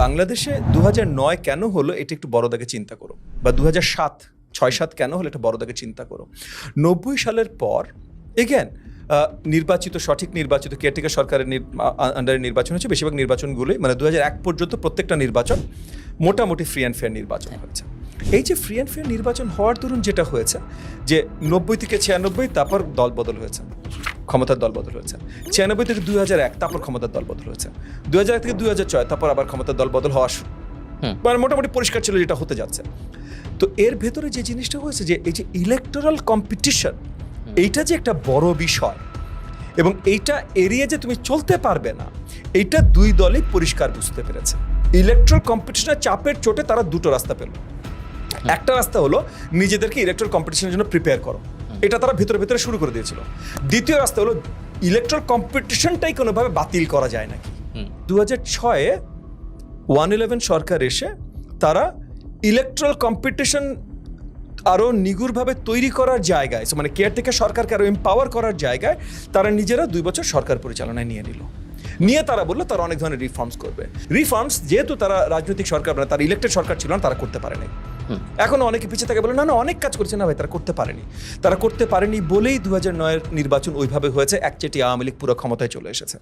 বাংলাদেশে 2009 কেন হলো এটা একটু বড় দাগে চিন্তা করো, বা 2006-7 কেন হলো এটা বড় দাগে চিন্তা করো। 90 সালের পর এগেন নির্বাচিত সঠিক নির্বাচিত কেয়ারটেকার সরকারের আন্ডারে নির্বাচন হচ্ছে। বেশিরভাগ নির্বাচনগুলোই মানে 2001 পর্যন্ত প্রত্যেকটা নির্বাচন মোটামুটি ফ্রি অ্যান্ড ফেয়ার নির্বাচন হয়েছে। এই যে ফ্রি অ্যান্ড ফেয়ার নির্বাচন হওয়ার দরুন যেটা হয়েছে যে 90 থেকে 96 তারপর দল বদল হয়েছে, ক্ষমতার দল বদল হয়েছে। 96 থেকে 2001 তারপর ক্ষমতার দল বদল হয়েছে। 2001 থেকে 2006 তারপর আবার ক্ষমতার দল বদল হওয়া শুরু, মানে মোটামুটি পরিষ্কার ছিল যেটা হতে যাচ্ছে। তো এর ভেতরে যে জিনিসটা হয়েছে যে এই যে ইলেকটোরাল কম্পিটিশন, এইটা যে একটা বড় বিষয় এবং এইটা এড়িয়ে যে তুমি চলতে পারবে না, এইটা দুই দলই পরিষ্কার বুঝতে পেরেছে। ইলেকট্রাল কম্পিটিশনের চাপের চোটে তারা দুটো রাস্তা পেল। একটা রাস্তা হলো নিজেদেরকে ইলেকট্রাল কম্পিটিশনের জন্য প্রিপেয়ার করো, এটা তারা ভেতরে ভেতরে শুরু করে দিয়েছিল। দ্বিতীয় রাস্তা হলো ইলেকট্রাল কম্পিটিশনটাই কোনোভাবে বাতিল করা যায় নাকি। 2006-এ 111 সরকার এসে তারা ইলেকট্রাল কম্পিটিশন আরও নিগুড়ভাবে তৈরি করার জায়গায়, মানে কেয়ারটেকার সরকারকে আরও এম্পাওয়ার করার জায়গায় তারা নিজেরা 2 বছর সরকার পরিচালনায় নিয়ে নিল। নিয়ে তারা বললো তারা অনেক ধরনের রিফর্মস করবে। রিফর্মস যেহেতু তারা রাজনৈতিক সরকার না, তারা ইলেক্টেড সরকার ছিল না, তারা করতে পারেনি। এখন অনেকে পিছিয়ে থাকে বলে না না অনেক কাজ করছে না ভাই, তারা করতে পারেনি। তারা করতে পারেনি বলেই 2009-এর নির্বাচন ওইভাবে হয়েছে, একচেটিয়া আওয়ামী লীগ পুরো ক্ষমতায় চলে এসেছে।